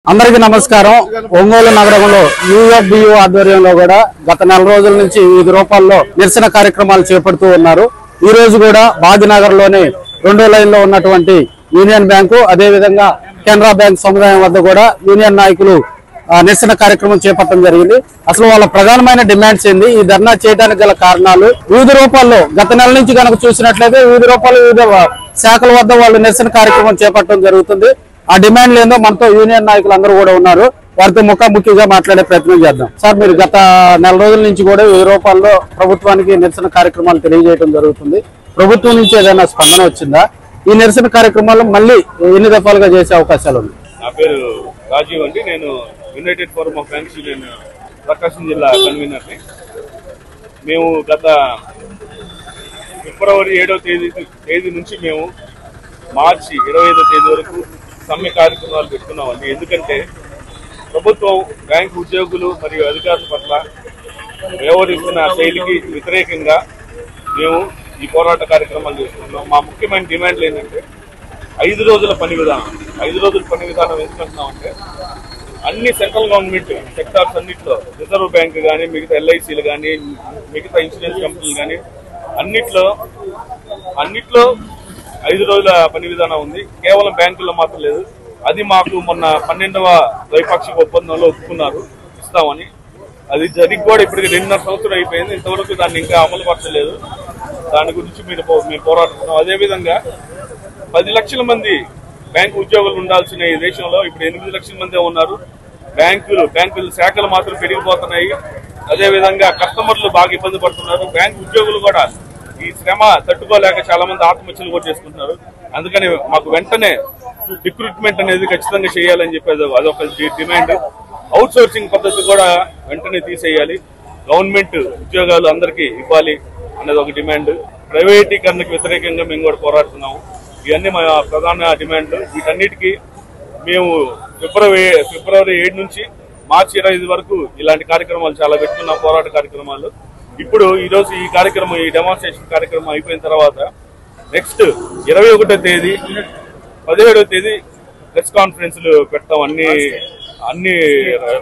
అందరికీ నమస్కారం. ఒంగోలు నగరంలో యూఎఫ్బియు ఆధ్వర్యంలో కూడా గత నెల రోజుల నుంచి వివిధ రూపాల్లో నిరసన కార్యక్రమాలు చేపడుతూ ఉన్నారు. ఈ రోజు కూడా భాగ్యనగర్లోని 2వ లైన్ లో ఉన్నటువంటి యూనియన్ బ్యాంకు అదే విధంగా కెనరా బ్యాంక్ సముదాయం వద్ద కూడా యూనియన్ నాయకులు నిరసన కార్యక్రమం చేపట్టడం జరిగింది. అసలు వాళ్ళ ప్రధానమైన డిమాండ్స్ ఏంది, ఈ ధర్నా చేయడానికి గల కారణాలు, వివిధ రూపాల్లో గత నెల నుంచి కనుక చూసినట్లయితే వివిధ రూపాల్లో వివిధ శాఖల వద్ద వాళ్ళు నిరసన కార్యక్రమం చేపట్టడం జరుగుతుంది. ఆ డిమాండ్లు ఏందో మనతో యూనియన్ నాయకులు అందరూ కూడా ఉన్నారు. వారితో ముఖాముఖిగా మాట్లాడే ప్రయత్నం చేద్దాం. సార్, మీరు గత నెల రోజుల నుంచి కూడా వివిధ రూపాల్లో ప్రభుత్వానికి నిరసన కార్యక్రమాలు తెలియజేయడం జరుగుతుంది. ప్రభుత్వం నుంచి ఏదైనా స్పందన వచ్చిందా? ఈ నిరసన కార్యక్రమాలు మళ్ళీ ఎన్ని దఫాలుగా చేసే అవకాశాలు ఉన్నాయి? నా పేరు రాజీవ్ అండి. నేను united forum of banks union Prakasam జిల్లా కన్వీనర్ని. మేము గత ఫిబ్రవరి 7వ తేదీ నుంచి మేము మార్చి 25వ తేదీ వరకు సమ్మె కార్యక్రమాలు పెట్టుకున్నామండి. ఎందుకంటే ప్రభుత్వం బ్యాంకు ఉద్యోగులు మరియు అధికారుల పట్ల వ్యవహరిస్తున్న శైలికి వ్యతిరేకంగా మేము ఈ పోరాట కార్యక్రమాలు చేస్తున్నాం. మా ముఖ్యమైన డిమాండ్లు ఏంటంటే 5 రోజుల పని విధానం. 5 రోజుల పని విధానం ఎందుకంటున్నామంటే అన్ని సెంట్రల్ గవర్నమెంట్ సెక్టార్స్ అన్నింటిలో, రిజర్వ్ బ్యాంక్ కానీ, మిగతా ఎల్ఐసీలు కానీ, మిగతా ఇన్సూరెన్స్ కంపెనీలు కానీ అన్నిట్లో 5 రోజుల పని విధానం ఉంది. కేవలం బ్యాంకుల్లో మాత్రం లేదు. అది మాకు మొన్న 12వ ద్వైపాక్షిక ఒప్పందంలో ఒప్పుకున్నారు, ఇస్తామని. అది జరిగి కూడా ఇప్పటికి 2.5 సంవత్సరం అయిపోయింది. ఇంతవరకు దాన్ని ఇంకా అమలు పరచలేదు. దాని గురించి మేము పోరాడుతున్నాం. అదేవిధంగా 10 లక్షల మంది బ్యాంకు ఉద్యోగులు ఉండాల్సిన ఈ దేశంలో ఇప్పుడు 8 లక్షల మంది ఉన్నారు. బ్యాంకుల శాఖలు మాత్రం పెరిగిపోతున్నాయి. అదేవిధంగా కస్టమర్లు బాగా ఇబ్బంది పడుతున్నారు. బ్యాంకు ఉద్యోగులు కూడా ఈ శ్రమ తట్టుకోలేక చాలా మంది ఆత్మహత్యలు కూడా చేసుకుంటున్నారు. అందుకని మాకు వెంటనే రిక్రూట్మెంట్ అనేది ఖచ్చితంగా చేయాలని చెప్పేది అదొక డిమాండ్. అవుట్ సోర్సింగ్ పద్ధతి కూడా వెంటనే తీసేయాలి. గవర్నమెంట్ ఉద్యోగాలు అందరికీ ఇవ్వాలి అనేది ఒక డిమాండ్. ప్రైవేటీకరణకు వ్యతిరేకంగా మేము కూడా పోరాడుతున్నాము. ఇవన్నీ మా ప్రధాన డిమాండ్లు. వీటన్నిటికీ మేము ఫిబ్రవరి 7 నుంచి మార్చి 25 వరకు ఇలాంటి కార్యక్రమాలు చాలా పెట్టుకున్నాం, పోరాట కార్యక్రమాలు. ఇప్పుడు ఈరోజు ఈ కార్యక్రమం, ఈ డెమాన్స్ట్రేషన్ కార్యక్రమం అయిపోయిన తర్వాత నెక్స్ట్ 21వ తేదీ 17వ తేదీ ప్రెస్ కాన్ఫరెన్స్లు పెడతాం అన్ని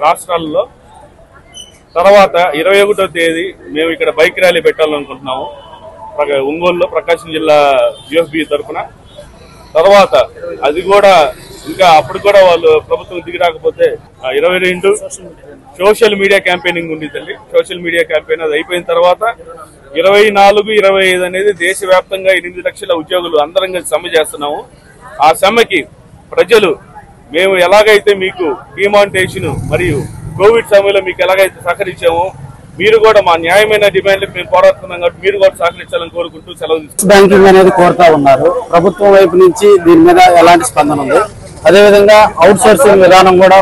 రాష్ట్రాల్లో. తర్వాత 21వ తేదీ మేము ఇక్కడ బైక్ ర్యాలీ పెట్టాలనుకుంటున్నాము ఒంగోలులో, ప్రకాశం జిల్లా యూఎఫ్బి తరఫున. తర్వాత అది కూడా ఇంకా అప్పుడు కూడా వాళ్ళు ప్రభుత్వం దిగి రాకపోతే 22 సోషల్ మీడియా క్యాంపెయినింగ్ ఉండిద్దండి. సోషల్ మీడియా క్యాంపెయిన్ అది అయిపోయిన తర్వాత 24, 25 అనేది దేశవ్యాప్తంగా 8 లక్షల ఉద్యోగులు అందరం కలిసి సమ్మె చేస్తున్నాము. ఆ సమ్మెకి ప్రజలు మేము ఎలాగైతే మీకు డిమానిటైజేషన్ మరియు కోవిడ్ సమయంలో మీకు ఎలాగైతే సహకరించామో మీరు కూడా మా న్యాయమైన డిమాండ్లకు మేము పోరాడుతున్నాం కాబట్టి మీరు కూడా సహకరించాలని కోరుకుంటూ సెలవు తీసుకుంటాం. బ్యాంకింగ్ అనేది కోరుతా ఉన్నారు. ప్రభుత్వం వైపు నుంచి దీని మీద ఎలాంటి స్పందన ఉంది? అదేవిధంగా అవుట్ సోర్సింగ్ విధానం కూడా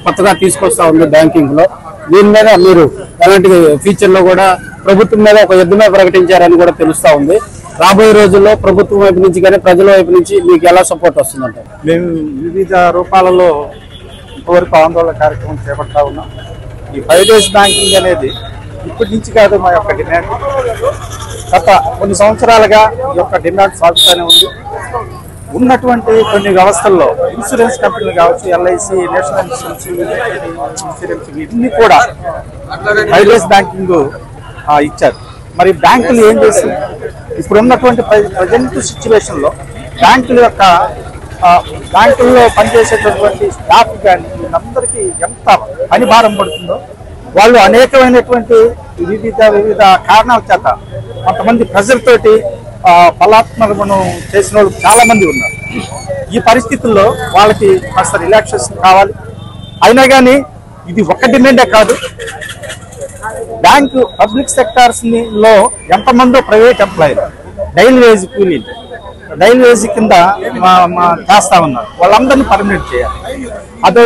కొత్తగా తీసుకొస్తా ఉంది బ్యాంకింగ్ లో. దీని మీద మీరు ఎలాంటి ఫ్యూచర్ లో కూడా ప్రభుత్వం మీద ఒక యుద్ధమే ప్రకటించారని కూడా తెలుస్తా ఉంది. రాబోయే రోజుల్లో ప్రభుత్వం వైపు నుంచి కానీ ప్రజల వైపు నుంచి మీకు ఎలా సపోర్ట్ వస్తుందంటే? మేము వివిధ రూపాలలో ఇంతవరకు ఆందోళన కార్యక్రమం చేపడతా ఉన్నాం. ఈ 5 డేస్ బ్యాంకింగ్ అనేది ఇప్పటి నుంచి కాదు మా యొక్క డిమాండ్. గత కొన్ని సంవత్సరాలుగా ఈ యొక్క డిమాండ్ సాగుతూనే ఉంది. ఉన్నటువంటి కొన్ని వ్యవస్థల్లో ఇన్సూరెన్స్ కంపెనీలు కావచ్చు, ఎల్ఐసి, నేషనల్ ఇన్సూరెన్స్ ఇవన్నీ కూడా 5 డేస్ బ్యాంకింగ్ ఇచ్చారు. మరి బ్యాంకులు ఏం చేసి ఇప్పుడు ఉన్నటువంటి ప్రజెంట్ సిచ్యువేషన్ లో బ్యాంకుల్లో పనిచేసేటటువంటి స్టాఫ్ కానీ వీళ్ళందరికీ ఎంత పని భారం పడుతుందో, వాళ్ళు అనేకమైనటువంటి వివిధ కారణాల చేత కొంతమంది ప్రజలతోటి బలాత్మకం చేసిన వాళ్ళు చాలా మంది ఉన్నారు. ఈ పరిస్థితుల్లో వాళ్ళకి కాస్త రిలాక్సేషన్ కావాలి. అయినా కానీ ఇది ఒక్క డిమాండే కాదు. బ్యాంకు పబ్లిక్ సెక్టార్స్ లో ఎంతమందో ప్రైవేట్ ఎంప్లాయీలు డైలీ వేజ్ కూలీలు డైలీ వేజ్ కింద చేస్తా ఉన్నారు. వాళ్ళందరినీ పర్మనెంట్ చేయాలి. అదే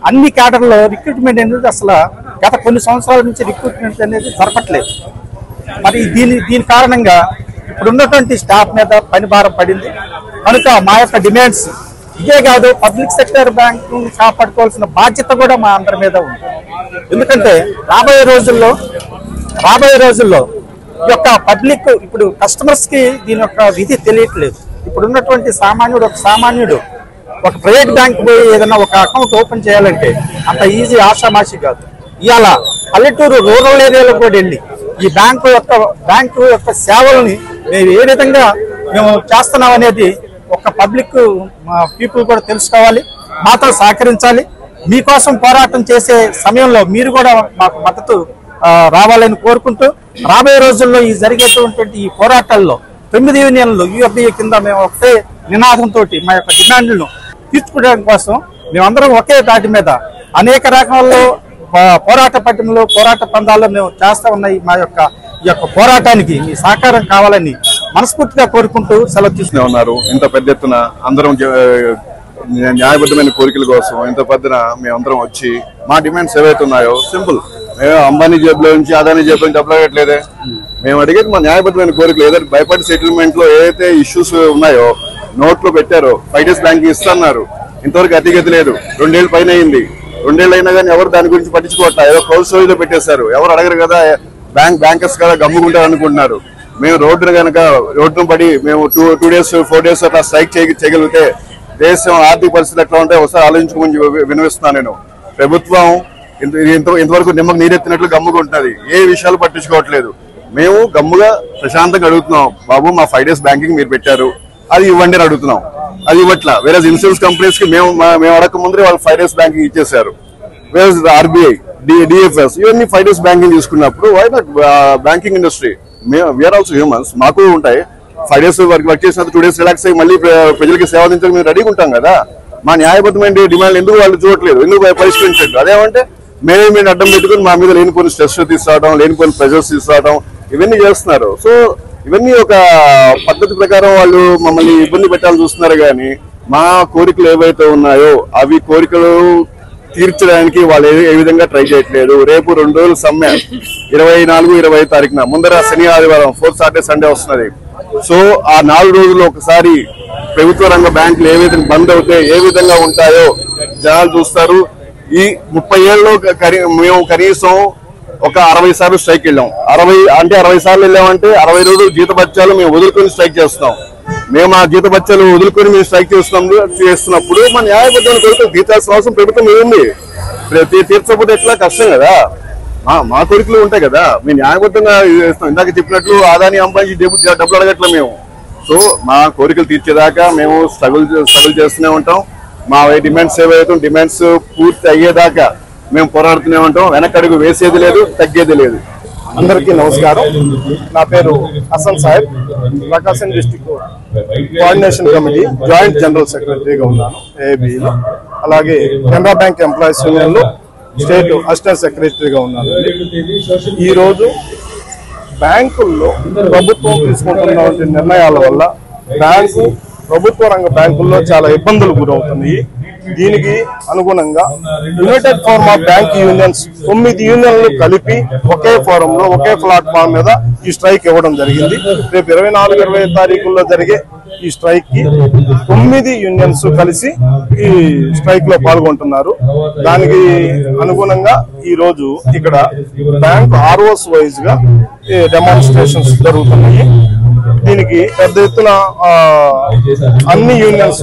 అన్ని క్యాడర్లో రిక్రూట్మెంట్ అనేది అసలు గత కొన్ని సంవత్సరాల నుంచి రిక్రూట్మెంట్ అనేది జరపట్లేదు. మరి దీని కారణంగా ఇప్పుడు ఉన్నటువంటి స్టాఫ్ మీద పని భారం పడింది. కనుక మా యొక్క డిమాండ్స్ ఇదే కాదు, పబ్లిక్ సెక్టర్ బ్యాంకు కాపాడుకోవాల్సిన బాధ్యత కూడా మా అందరి మీద ఉంది. ఎందుకంటే రాబోయే రోజుల్లో ఈ యొక్క పబ్లిక్ ఇప్పుడు కస్టమర్స్ కి దీని యొక్క విధి తెలియట్లేదు. ఇప్పుడు ఉన్నటువంటి సామాన్యుడు ఒక ప్రైవేట్ బ్యాంక్ పోయి ఏదైనా ఒక అకౌంట్ ఓపెన్ చేయాలంటే అంత ఈజీ ఆషామాషి కాదు. ఇవాళ పల్లెటూరు రూరల్ ఏరియాలో కూడా వెళ్ళి ఈ బ్యాంకు యొక్క సేవలని మేము ఏ విధంగా మేము చేస్తున్నాం అనేది ఒక పబ్లిక్ పీపుల్ కూడా తెలుసుకోవాలి, మాతో సహకరించాలి. మీకోసం పోరాటం చేసే సమయంలో మీరు కూడా మాకు మద్దతు రావాలని కోరుకుంటూ, రాబోయే రోజుల్లో ఈ జరిగేటువంటి ఈ పోరాటాల్లో 9 యూనియన్లు యూఎఫ్బియు కింద మేము ఒకటే నినాదంతో మా యొక్క డిమాండ్లను తీర్చుకోవడం కోసం మేమందరం ఒకే దాటి మీద అనేక రకాల్లో పోరాట పట్టణంలో పోరాట పందాల్లో మేము చేస్తా ఉన్న ఈ యొక్క పోరాటానికి మీ సహకారం కావాలని మనస్ఫూర్తిగా కోరుకుంటూ సెలవు తీసుకునే ఉన్నారు. ఇంత పెద్ద ఎత్తున అందరం న్యాయబద్ధమైన కోరికల కోసం ఇంత పెద్దన మేమందరం వచ్చి మా డిమాండ్స్ ఏవైతే ఉన్నాయో సింపుల్, మేము అంబానీ జేబులో నుంచి అదానీ జేబులో నుంచి డబ్బులు అడగట్లేదే. మేము అడిగేది మా న్యాయబద్ధమైన కోరికలు. ఏదైతే బైపార్టీ సెటిల్మెంట్ లో ఏదైతే ఇష్యూస్ ఉన్నాయో నోట్లో పెట్టారో 5 days బ్యాంకింగ్ ఇస్తున్నారు, ఇంతవరకు అతిగతి లేదు. 2 ఏళ్ళు పైన అయింది. 2 ఏళ్ళు అయినా కానీ ఎవరు దాని గురించి పట్టించుకోవట్లా. ఏదో కౌల్ స్టోరీలో పెట్టేశారు, ఎవరు అడగరు కదా, బ్యాంకర్స్ కదా గమ్ముకుంటారు అనుకుంటున్నారు. మేము రోడ్డును పడి మేము 2 days 4 days అట్లా స్ట్రైక్ చేయగలిగితే దేశం ఆర్థిక పరిస్థితులు ఎట్లా ఉంటాయో ఒకసారి ఆలోచించుకోమని వినిపిస్తున్నాను నేను. ప్రభుత్వం ఇంతవరకు నిమ్మకు నీరెత్తినట్లు గమ్ముకుంటున్నది, ఏ విషయాలు పట్టించుకోవట్లేదు. మేము గమ్ముగా ప్రశాంతంగా అడుగుతున్నాం, బాబు మా 5 days బ్యాంకింగ్ మీరు పెట్టారు, అది ఇవ్వండి అని అడుగుతున్నాం. అది ఇవ్వట్లా. వేరే ఇన్సూరెన్స్ కంపెనీస్ కి మేము అడగక ముందరే వాళ్ళు 5 days బ్యాంకింగ్ ఇచ్చేసారు. వేరే RBI, DFS ఇవన్నీ 5 days బ్యాంకింగ్ తీసుకున్నప్పుడు why not banking industry? We are also humans, మాకు ఉంటాయి. 5 days వర్క్ చేసిన 2 days రిలాక్స్ అయ్యి మళ్ళీ ప్రజలకి సేవ అందించడానికి మేము రెడీగా ఉంటాం కదా. మా న్యాయబద్ధమైన డిమాండ్ ఎందుకు వాళ్ళు చూడట్లేదు, ఎందుకు పరిష్కరించట్లేదు? అదేమంటే మేనేజ్మెంట్ అడ్డం పెట్టుకుని మా మీద లేనిపోయిన స్ట్రెస్ తీసుకురావడం, లేనిపోయిన ప్రెజర్స్ తీసుకురావడం ఇవన్నీ చేస్తున్నారు. సో ఇవన్నీ ఒక పద్ధతి ప్రకారం వాళ్ళు మమ్మల్ని ఇబ్బంది పెట్టాలని చూస్తున్నారు. కానీ మా కోరికలు ఏవైతే ఉన్నాయో అవి కోరికలు తీర్చడానికి వాళ్ళు ఏ విధంగా ట్రై చేయట్లేదు. రేపు 2 రోజులు సమ్మె 24, 25 తారీఖున ముందర శని ఆదివారం 4th Saturday Sunday వస్తున్నది. సో ఆ 4 రోజుల్లో ఒకసారి ప్రభుత్వ రంగ బ్యాంకులు ఏ విధంగా బంద్ అవుతే ఏ విధంగా ఉంటాయో జనాలు చూస్తారు. ఈ 30 ఏళ్ళలో మేము కనీసం ఒక 60 సార్లు స్ట్రైక్ వెళ్ళాం. 60 సార్లు వెళ్ళామంటే 60 రోజులు జీతభత్యాలు మేము వదులుకొని స్ట్రైక్ చేస్తున్నాం. మేము ఆ జీతభత్యాలు వదులుకొని మేము స్ట్రైక్ చేస్తున్నప్పుడు మా న్యాయబద్ధమైన కోరికలు తీర్చాల్సిన అవసరం ప్రభుత్వం ఏముంది? తీర్చకపోతే ఎట్లా? కష్టం కదా. మా కోరికలు ఉంటాయి కదా, మేము న్యాయబద్ధంగా ఇస్తాం. ఇందాక చెప్పినట్లు అదానీ అంబానీ డబ్బులు అడగట్లే మేము. సో మా కోరికలు తీర్చేదాకా మేము స్ట్రగుల్ చేస్తూనే ఉంటాం. మా డిమాండ్స్ ఏవైతే డిమాండ్స్ పూర్తి అయ్యేదాకా మేము పోరాడుతూనే ఉంటాం. వెనకడుగు వేసేది లేదు, తగ్గేది లేదు. అందరికీ నమస్కారం. నా పేరు Hasan Saheb, Prakasam district coordination committee joint general సెక్రటరీగా ఉన్నాను ఏబీలో. అలాగే కెనరా బ్యాంక్ ఎంప్లాయీస్ యూనియన్ లో స్టేట్ అసిస్టెంట్ సెక్రటరీగా ఉన్నాను. ఈ రోజు బ్యాంకుల్లో ప్రభుత్వం తీసుకుంటున్న నిర్ణయాల వల్ల ప్రభుత్వ రంగ బ్యాంకుల్లో చాలా ఇబ్బందులు గురవుతున్నాయి. దీనికి అనుగుణంగా United forum of bank unions 9 యూనియన్లు కలిపి ఒకే ఫోరంలో ఒకే ప్లాట్ఫామ్ మీద ఈ స్ట్రైక్ ఇవ్వడం జరిగింది. రేపు 24, 25 తారీఖుల్లో జరిగే ఈ స్ట్రైక్ కి 9 యూనియన్స్ కలిసి ఈ స్ట్రైక్ లో పాల్గొంటున్నారు. దానికి అనుగుణంగా ఈ రోజు ఇక్కడ బ్యాంక్ ROs వైజ్ గా డెమాన్స్ట్రేషన్స్ జరుగుతున్నాయి. దీనికి పెద్ద ఎత్తున అన్ని యూనియన్స్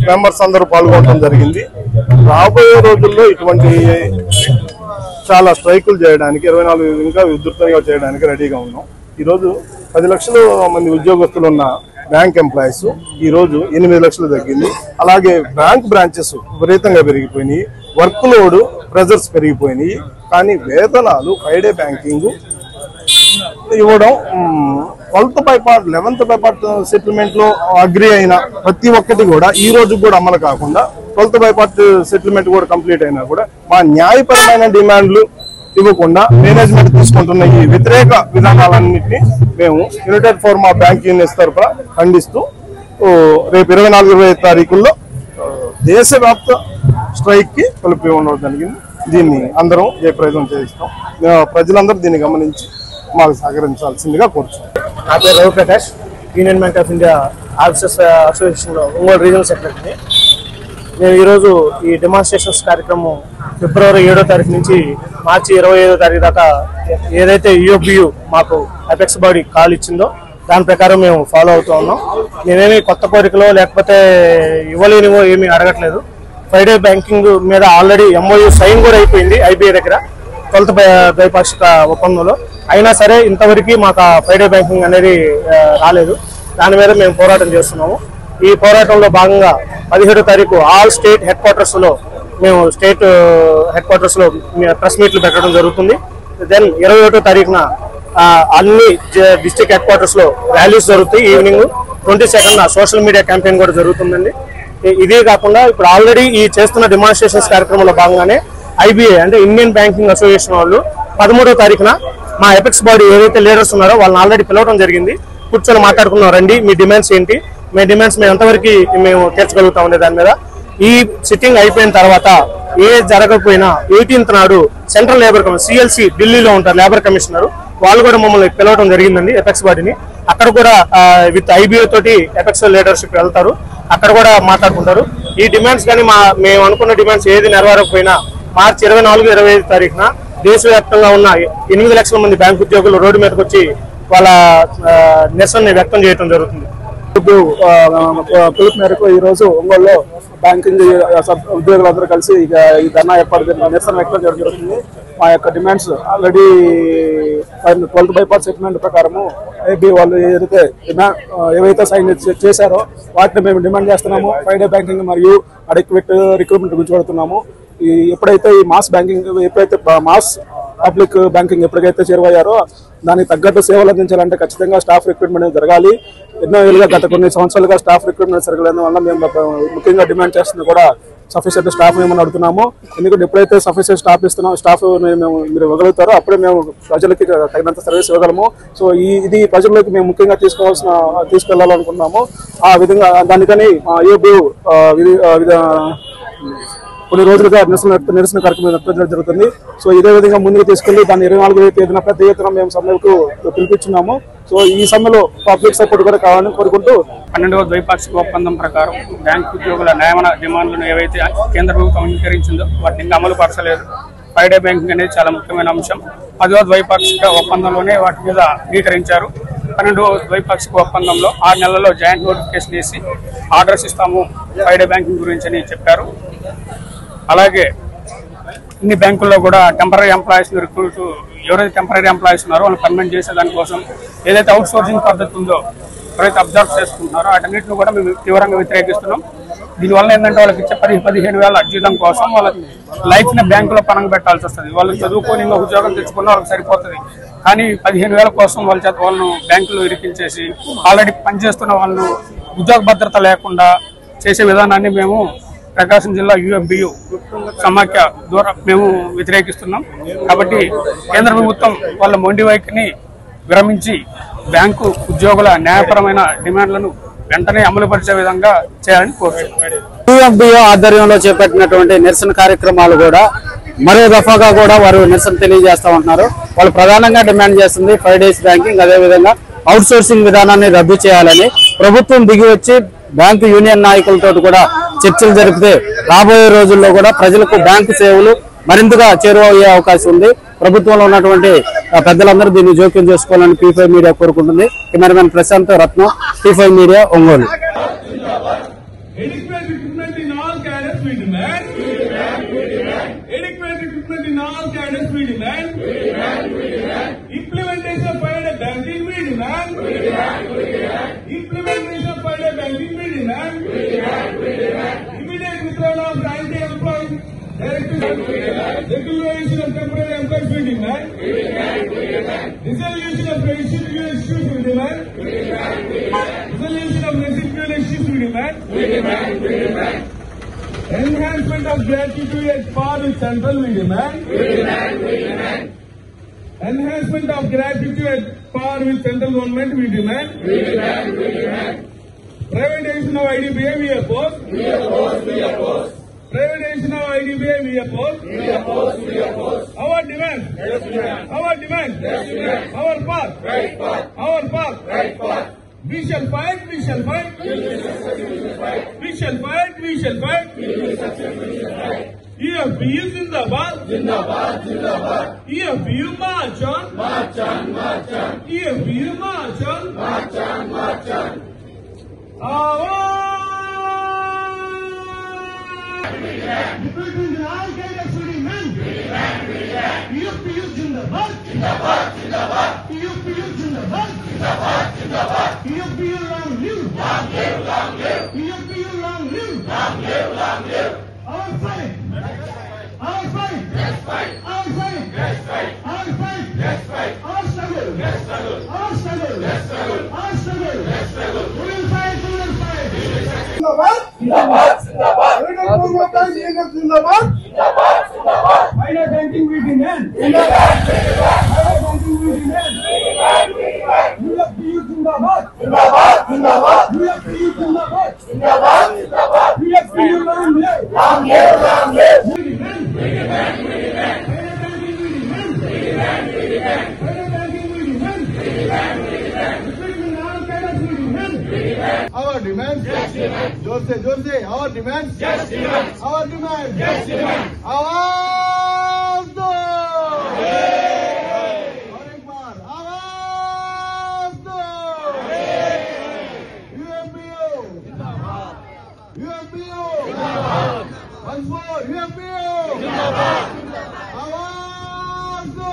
మెంబర్స్ అందరూ పాల్గొనడం జరిగింది. రాబోయే రోజుల్లో ఇటువంటి చాలా స్ట్రైకులు చేయడానికి 24 ఇంకా ఉధృతంగా చేయడానికి రెడీగా ఉన్నాం. ఈరోజు 10 లక్షల మంది ఉద్యోగస్తులు ఉన్న బ్యాంక్ ఎంప్లాయీస్ ఈ రోజు 8 లక్షలు తగ్గింది. అలాగే బ్యాంక్ బ్రాంచెస్ విపరీతంగా పెరిగిపోయినాయి, వర్క్ లోడ్ ప్రెజర్స్ పెరిగిపోయినాయి. కానీ వేతనాలు 5 డే బ్యాంకింగ్ ఇవ్వడం 12th బైపార్ట్ 11th బైపార్ట్ సెటిల్మెంట్ లో అగ్రి అయిన ప్రతి ఒక్కటి కూడా ఈ రోజు కూడా అమలు కాకుండా 12th బైపార్ట్ సెటిల్మెంట్ కూడా కంప్లీట్ అయినా కూడా మా న్యాయపరమైన డిమాండ్లు ఇవ్వకుండా మేనేజ్మెంట్ తీసుకుంటున్న ఈ వ్యతిరేక విధానాలన్నింటినీ మేము United forum of bank unions తరఫున ఖండిస్తూ రేపు 24, 25 తారీఖుల్లో దేశవ్యాప్త స్ట్రైక్ కి పిలుపు ఉండడం జరిగింది. దీన్ని అందరం జయప్రదం చేయిస్తాం. ప్రజలందరూ దీన్ని గమనించి మాకు సహకరించాల్సిందిగా కోరుచున్నాం. నా పేరు Ravi Prakash, union bank of India officers అసోసియేషన్లో ఒంగోలు రీజనల్ సెక్రటరీ. మేము ఈరోజు ఈ డెమాన్స్ట్రేషన్స్ కార్యక్రమం ఫిబ్రవరి 7వ తారీఖు నుంచి మార్చి 25వ తారీఖు దాకా ఏదైతే యూఎఫ్బియు మాకు అపెక్స్ బాడీ కాల్ ఇచ్చిందో దాని ప్రకారం మేము ఫాలో అవుతూ ఉన్నాం. మేమేమి కొత్త కోరికలో లేకపోతే ఇవ్వలేనివో ఏమీ అడగట్లేదు. ఫ్రైడే బ్యాంకింగ్ మీద ఆల్రెడీ MOU సైన్ కూడా అయిపోయింది IBA దగ్గర 12th ద్వైపాక్షిక ఒప్పందంలో. అయినా సరే ఇంతవరకు మాకు ఫ్రైడే బ్యాంకింగ్ అనేది రాలేదు. దాని మీద మేము పోరాటం చేస్తున్నాము. ఈ పోరాటంలో భాగంగా 17వ తారీఖు ఆల్ స్టేట్ హెడ్ క్వార్టర్స్ లో మేము స్టేట్ హెడ్ క్వార్టర్స్ లో ప్రెస్ మీట్లు పెట్టడం జరుగుతుంది. దెన్ 21వ తారీఖున అన్ని డిస్ట్రిక్ట్ హెడ్ క్వార్టర్స్ లో ర్యాలీస్ జరుగుతాయి. Evening 22nd social media campaign కూడా జరుగుతుందండి. ఇదే కాకుండా ఇప్పుడు ఆల్రెడీ ఈ చేస్తున్న డెమాన్స్ట్రేషన్స్ కార్యక్రమంలో భాగంగానే IBA అంటే ఇండియన్ బ్యాంకింగ్ అసోసియేషన్ వాళ్ళు 13వ తారీఖున మా ఎపెక్స్ బాడీ ఏదైతే లీడర్స్ ఉన్నారో వాళ్ళని ఆల్రెడీ పిలవడం జరిగింది. కూర్చొని మాట్లాడుకున్నాం, రండి మీ డిమాండ్స్ ఏంటి, మీ డిమాండ్స్ మేము ఎంతవరకు మేము తీర్చగలుగుతాం అనే దాని మీద. ఈ సిట్టింగ్ అయిపోయిన తర్వాత ఏ జరగకపోయినా 18th నాడు సెంట్రల్ లేబర్ కమిషన్ CLC ఢిల్లీలో ఉంటారు లేబర్ కమిషనర్, వాళ్ళు కూడా మమ్మల్ని పిలవడం జరిగిందండి ఎపెక్స్ బాడీని. అక్కడ కూడా విత్ IBA తోటి ఎపెక్స్ లీడర్షిప్ వెళ్తారు, అక్కడ కూడా మాట్లాడుకుంటారు. ఈ డిమాండ్స్ కానీ మేము అనుకున్న డిమాండ్స్ ఏది నెరవేరకపోయినా మార్చి 24, 25 తారీఖున దేశవ్యాప్తంగా ఉన్న 8 లక్షల మంది బ్యాంకు ఉద్యోగులు రోడ్డు మీదకి వచ్చి వాళ్ళ నిరసనని వ్యక్తం చేయడం జరుగుతుంది. పిలుపు మేరకు ఈ రోజు ఒంగోలులో బ్యాంకింగ్ ఉద్యోగులందరూ కలిసి ఈ ధర్నా ఏర్పాటు నిరసన వ్యక్తం చేయడం జరుగుతుంది. మా యొక్క demands already 12th bypass settlement ప్రకారము IBA వాళ్ళు ఏవైతే సైన్ చేశారో వాటిని మేము డిమాండ్ చేస్తున్నాము. ఫ్రైడే బ్యాంకింగ్ మరియు అడిక్వేట్ రిక్రూట్మెంట్ గురించి పెడుతున్నాము. ఎప్పుడైతే ఈ మాస్ బ్యాంకింగ్ ఎప్పుడైతే మాస్ పబ్లిక్ బ్యాంకింగ్ ఎప్పటికైతే చేరువయ్యారో దానికి తగ్గట్టు సేవలు అందించాలంటే ఖచ్చితంగా స్టాఫ్ రిక్రూట్మెంట్ జరగాలి. ఎన్నో ఏళ్ళుగా గత కొన్ని సంవత్సరాలుగా స్టాఫ్ రిక్రూట్మెంట్ జరగలేదు వల్ల మేము ముఖ్యంగా డిమాండ్ చేస్తుంది కూడా సఫిషియెంట్ స్టాఫ్ ఏమని అడుగుతున్నాము. ఎందుకంటే ఎప్పుడైతే సఫిషియెంట్ స్టాఫ్ ఇస్తున్నాం స్టాఫ్ మీరు ఇవ్వగలుగుతారో అప్పుడే మేము ప్రజలకి తగినంత సర్వీస్ ఇవ్వగలము. సో ఇది ప్రజల్లోకి మేము ముఖ్యంగా తీసుకెళ్లాలనుకున్నాము. ఆ విధంగా దానికని కొన్ని రోజులుగా నిరసన కార్యక్రమం నిర్వహించడం జరుగుతుంది. సో ఇదే విధంగా ముందుకు తీసుకెళ్లి దాన్ని 24వ తేదీన పెద్ద ఎత్తున మేము సమ్మెకు పిలిపించున్నాము. సో ఈ సమ్మెలో పబ్లిక్ సపోర్ట్ కూడా కావాలని కోరుకుంటూ 12వ ద్వైపాక్షిక ఒప్పందం ప్రకారం బ్యాంకు ఉద్యోగుల నియమన డిమాండ్లను ఏవైతే కేంద్ర ప్రభుత్వం అంగీకరించిందో వాటిని ఇంకా అమలు పరచలేదు. ఫ్రైడే బ్యాంకింగ్ అనేది చాలా ముఖ్యమైన అంశం. 10వ ద్వైపాక్షిక ఒప్పందంలోనే వాటి మీద అంగీకరించారు. 12వ ద్వైపాక్షిక ఒప్పందంలో 6 నెలల్లో జాయింట్ నోటిఫికేషన్ వేసి ఆర్డర్స్ ఇస్తాము ఫ్రైడే బ్యాంకింగ్ గురించి అని చెప్పారు. అలాగే ఇన్ని బ్యాంకుల్లో కూడా టెంపరీ ఎంప్లాయీస్ రిక్రూట్ ఎవరైతే టెంపరీ ఎంప్లాయీస్ ఉన్నారో వాళ్ళు పర్మనెంట్ చేసే దానికోసం ఏదైతే అవుట్ సోర్సింగ్ పద్ధతి ఉందో ఎవరైతే అబ్జర్వ్ చేసుకుంటున్నారో వాటన్నిటిని కూడా మేము తీవ్రంగా వ్యతిరేకిస్తున్నాం. దీనివల్ల ఏంటంటే వాళ్ళకి ఇచ్చే 15,000 జీతం కోసం వాళ్ళ లైఫ్ ని బ్యాంకులో పణంగా పెట్టాల్సి వస్తుంది. వాళ్ళు చదువుకొని ఇంకా ఉద్యోగం తెచ్చుకున్న వాళ్ళకి సరిపోతుంది. కానీ 15,000 కోసం వాళ్ళ చేత వాళ్ళను బ్యాంకులో ఇరికించేసి ఆల్రెడీ పనిచేస్తున్న వాళ్ళు ఉద్యోగ భద్రత లేకుండా చేసే విధానాన్ని మేము ప్రకాశం జిల్లా UFBU సమాఖ్య ద్వారా మేము వ్యతిరేకిస్తున్నాం. కాబట్టి కేంద్ర ప్రభుత్వం వాళ్ళ మొండి వైఖరిని విరమించి బ్యాంకు ఉద్యోగుల న్యాయపరమైన డిమాండ్లను వెంటనే అమలుపరిచే విధంగా చేయాలని కోరుతున్నాం. UFBU ఆధ్వర్యంలో చేపట్టినటువంటి నిరసన కార్యక్రమాలు కూడా మరో దఫాగా కూడా వారు నిరసన తెలియజేస్తా ఉంటున్నారు. వాళ్ళు ప్రధానంగా డిమాండ్ చేస్తుంది ఫ్రైడేస్ బ్యాంకింగ్, అదేవిధంగా అవుట్ సోర్సింగ్ విధానాన్ని రద్దు చేయాలని. ప్రభుత్వం దిగి వచ్చి బ్యాంకు యూనియన్ నాయకులతో కూడా చర్చలు జరిపితే రాబోయే రోజుల్లో కూడా ప్రజలకు బ్యాంకు సేవలు మరింతగా చేరువయ్యే అవకాశం ఉంది. ప్రభుత్వంలో ఉన్నటువంటి పెద్దలందరూ దీన్ని జోక్యం చేసుకోవాలని P5 మీడియా కోరుకుంటుంది. Cameraman Prashanth Ratnam, P5 media, Ongole. Declaration of temporary employees we demand. Dissolution of residual issues we demand. Dissolution of residual issues we demand. Enhancement of gratuity at par with central we demand. Enhancement of gratuity at par with central government we demand. Privatization of IDBI we oppose. Privatization of IDBI we oppose. Our demand. Our demand. Our path. Our path. We shall fight. We shall fight. We shall fight. We shall fight. EFBU Zindabad. Zindabad, Zindabad. EFBU march on. March on, march on. EFBU march on. March on, march on. EFBU Zindabad. Zindabad, Zindabad. EFBU Zindabad. Zindabad, Zindabad. EFBU long live. Long live, long live. EFBU long live. Long live, long live. Our fight. Our fight. Yes, fight. Our fight. Yes, fight. Our fight. Yes, fight. Our struggle. Yes, struggle. Our struggle. Yes, struggle. Our struggle. Yes, struggle. We will fight. We will fight. Zindabad. Zindabad. Zindabad. Zindabad. Zindabad. Zindabad. Final banking we demand. Zindabad. Final banking we demand. UFBU Zindabad. Zindabad. Zindabad. UFBU Zindabad. Zindabad. Zindabad. UFBU long live. Long live, long live. We demand. We demand. We demand. Final banking we demand. We demand. We demand. Final banking we demand. We demand. We demand. Between all cadres we demand. We demand. Our demands. Yes, demand. जोर से our demands. Yes, demand. Our demands. Yes, demand. आवाज दो. और एक बार आवाज दो. UFBU. जिंदाबाद. UFBU. जिंदाबाद. Once more UFBU. जिंदाबाद. आवाज दो.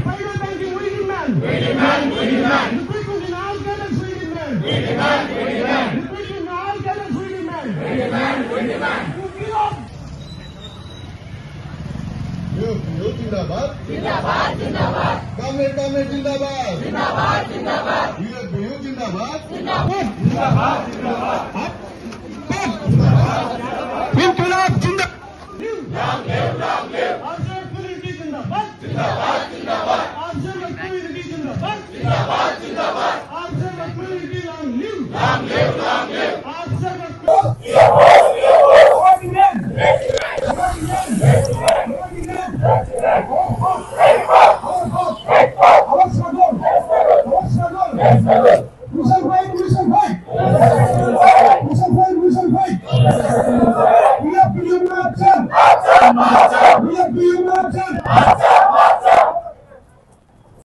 Final banking we demand. We demand. We demand. Between all cadres we demand. We demand. We demand. Between all cadres we demand. We demand. We demand. UFBU Zindabad. Zindabad, Zindabad. Comrade Zindabad. Zindabad, Zindabad. UFBU Zindabad. Zindabad, Zindabad, Zindabad. Inqilab Zindabad. Long live, long live. Archer Community Zindabad. Zindabad, Zindabad. Archer Community Zindabad. Zindabad, Zindabad. Archer Community long live. Long live, long live. Archer Community. We have to